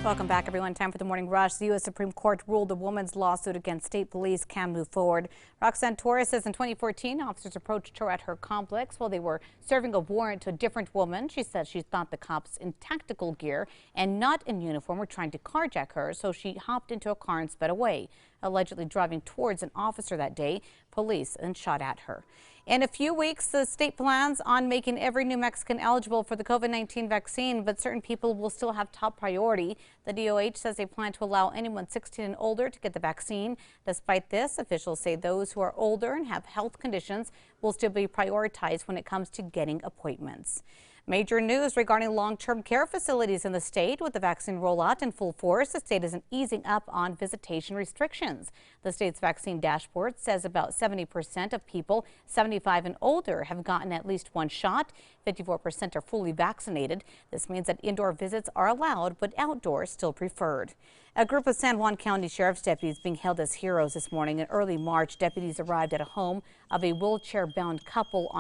Welcome back, everyone. Time for the morning rush. The U.S. Supreme Court ruled a woman's lawsuit against state police can move forward. Roxanne Torres says in 2014, officers approached her at her complex while they were serving a warrant to a different woman. She says she thought the cops in tactical gear and not in uniform were trying to carjack her, so she hopped into a car and sped away, allegedly driving towards an officer that day. Police then shot at her. In a few weeks, the state plans on making every New Mexican eligible for the COVID-19 vaccine, but certain people will still have top priority. The DOH says they plan to allow anyone 16 and older to get the vaccine. Despite this, officials say those who are older and have health conditions will still be prioritized when it comes to getting appointments. Major news regarding long-term care facilities in the state. With the vaccine rollout in full force, the state isn't easing up on visitation restrictions. The state's vaccine dashboard says about 70% of people 75 and older have gotten at least one shot. 54% are fully vaccinated. This means that indoor visits are allowed, but outdoors still preferred. A group of San Juan County Sheriff's deputies being hailed as heroes this morning. In early March, deputies arrived at a home of a wheelchair-bound couple.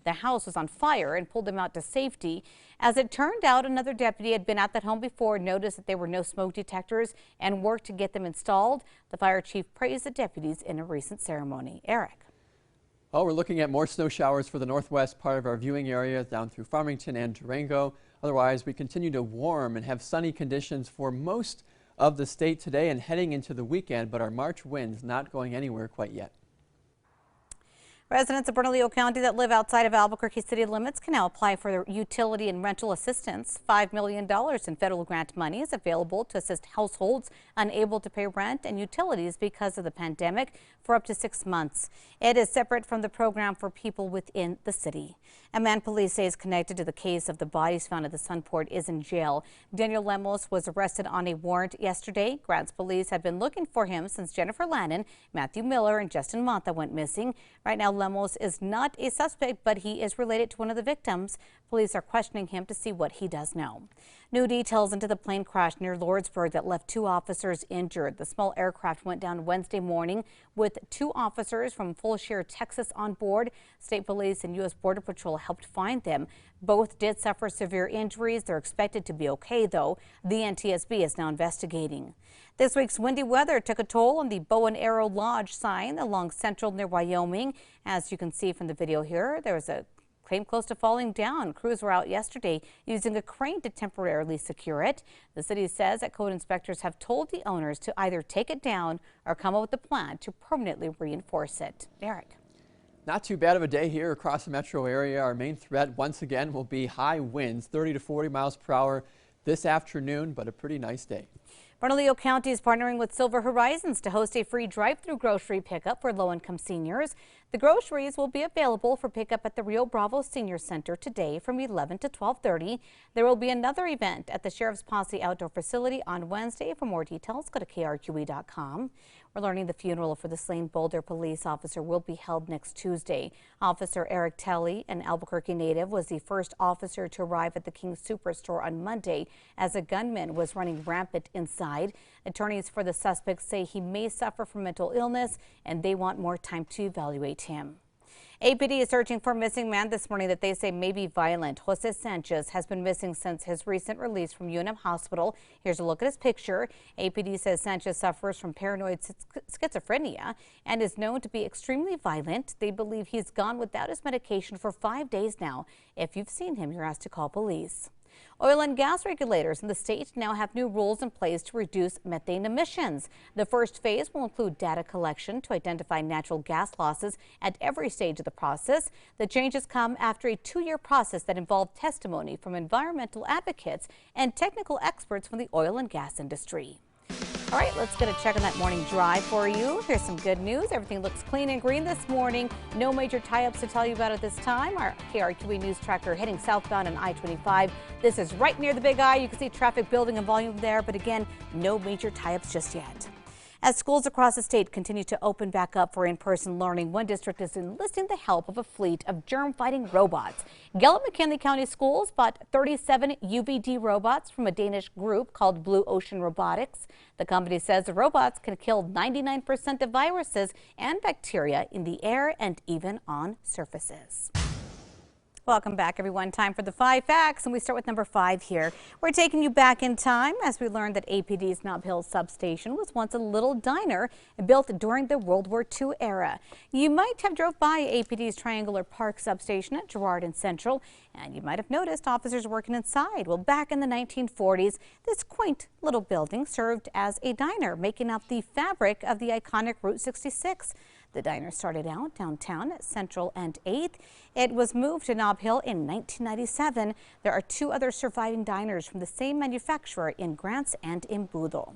The house was on fire and pulled them out to safety. As it turned out, another deputy had been at that home before, noticed that there were no smoke detectors, and worked to get them installed. The fire chief praised the deputies in a recent ceremony. Eric. Well, we're looking at more snow showers for the northwest part of our viewing area down through Farmington and Durango. Otherwise, we continue to warm and have sunny conditions for most of the state today and heading into the weekend, but our March winds not going anywhere quite yet. Residents of Bernalillo County that live outside of Albuquerque city limits can now apply for utility and rental assistance. $5 million in federal grant money is available to assist households unable to pay rent and utilities because of the pandemic for up to 6 months. It is separate from the program for people within the city. A man police say is connected to the case of the bodies found at the Sunport is in jail. Daniel Lemos was arrested on a warrant yesterday. Grants police have been looking for him since Jennifer Lannon, Matthew Miller, and Justin Mata went missing. Right now, Lemos is not a suspect, but he is related to one of the victims. Police are questioning him to see what he does know. New details into the plane crash near Lordsburg that left 2 officers injured. The small aircraft went down Wednesday morning with 2 officers from Fulshire, Texas on board. State police and U.S. Border Patrol helped find them. Both did suffer severe injuries. They're expected to be okay, though. The NTSB is now investigating. This week's windy weather took a toll on the Bow and Arrow Lodge sign along Central near Wyoming. As you can see from the video here, there was a came close to falling down. Crews were out yesterday using a crane to temporarily secure it. The city says that code inspectors have told the owners to either take it down or come up with a plan to permanently reinforce it. Eric. Not too bad of a day here across the metro area. Our main threat once again will be high winds, 30 to 40 miles per hour this afternoon, but a pretty nice day. Bernalillo County is partnering with Silver Horizons to host a free drive-through grocery pickup for low-income seniors. The groceries will be available for pickup at the Rio Bravo Senior Center today from 11 to 12:30. There will be another event at the Sheriff's Posse Outdoor Facility on Wednesday. For more details, go to KRQE.com. We're learning the funeral for the slain Boulder police officer will be held next Tuesday. Officer Eric Telly, an Albuquerque native, was the first officer to arrive at the King's Superstore on Monday as a gunman was running rampant inside. Attorneys for the suspect say he may suffer from mental illness and they want more time to evaluate him. APD is searching for a missing man this morning that they say may be violent. Jose Sanchez has been missing since his recent release from UNM Hospital. Here's a look at his picture. APD says Sanchez suffers from paranoid schizophrenia and is known to be extremely violent. They believe he's gone without his medication for 5 days now. If you've seen him, you're asked to call police. Oil and gas regulators in the state now have new rules in place to reduce methane emissions. The first phase will include data collection to identify natural gas losses at every stage of the process. The changes come after a 2-year process that involved testimony from environmental advocates and technical experts from the oil and gas industry. All right, let's get a check on that morning drive for you. Here's some good news. Everything looks clean and green this morning. No major tie-ups to tell you about at this time. Our KRQE News tracker heading southbound on I-25. This is right near the Big I. You can see traffic building in volume there, but again, no major tie-ups just yet. As schools across the state continue to open back up for in-person learning, one district is enlisting the help of a fleet of germ-fighting robots. Gallup-McKinley County Schools bought 37 UVD robots from a Danish group called Blue Ocean Robotics. The company says the robots can kill 99% of viruses and bacteria in the air and even on surfaces. Welcome back, everyone. Time for the 5 facts, and we start with number 5 here. We're taking you back in time as we learned that APD's Nob Hill substation was once a little diner built during the World War II era. You might have drove by APD's Triangular Park substation at Girard and Central, and you might have noticed officers working inside. Well, back in the 1940s, this quaint little building served as a diner, making up the fabric of the iconic Route 66. The diner started out downtown at Central and 8th. It was moved to Nob Hill in 1997. There are 2 other surviving diners from the same manufacturer in Grants and in Boothel.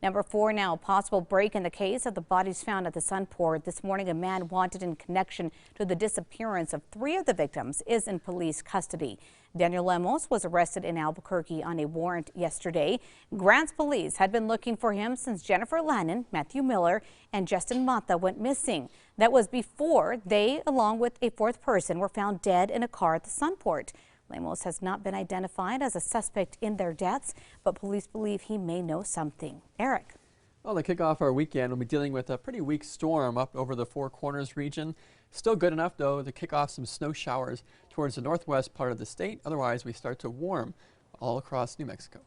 Number 4 now, possible break in the case of the bodies found at the Sunport. This morning, a man wanted in connection to the disappearance of 3 of the victims is in police custody. Daniel Lemos was arrested in Albuquerque on a warrant yesterday. Grants police had been looking for him since Jennifer Lannon, Matthew Miller, and Justin Mata went missing. That was before they, along with a 4th person, were found dead in a car at the Sunport. Lemos has not been identified as a suspect in their deaths, but police believe he may know something. Eric. Well, to kick off our weekend, we'll be dealing with a pretty weak storm up over the Four Corners region. Still good enough, though, to kick off some snow showers towards the northwest part of the state. Otherwise, we start to warm all across New Mexico.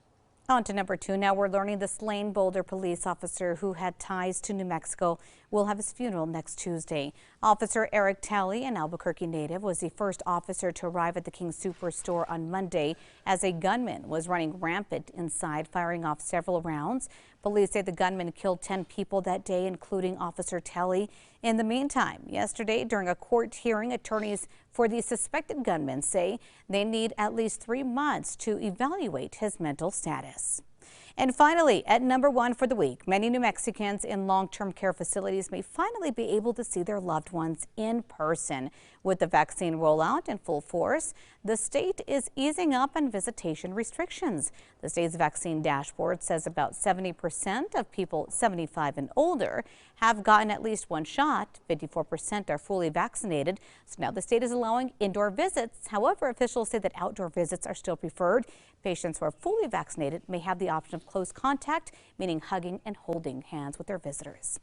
On to number 2. Now we're learning the slain Boulder police officer who had ties to New Mexico will have his funeral next Tuesday. Officer Eric Talley, an Albuquerque native, was the first officer to arrive at the King Superstore on Monday as a gunman was running rampant inside, firing off several rounds. Police say the gunman killed 10 people that day, including Officer Talley. In the meantime, yesterday during a court hearing, attorneys for the suspected gunman say they need at least 3 months to evaluate his mental status. And finally, at number 1 for the week, many New Mexicans in long-term care facilities may finally be able to see their loved ones in person. With the vaccine rollout in full force, the state is easing up on visitation restrictions. The state's vaccine dashboard says about 70% of people 75 and older have gotten at least 1 shot. 54% are fully vaccinated. So now the state is allowing indoor visits. However, officials say that outdoor visits are still preferred. Patients who are fully vaccinated may have the option of close contact, meaning hugging and holding hands with their visitors.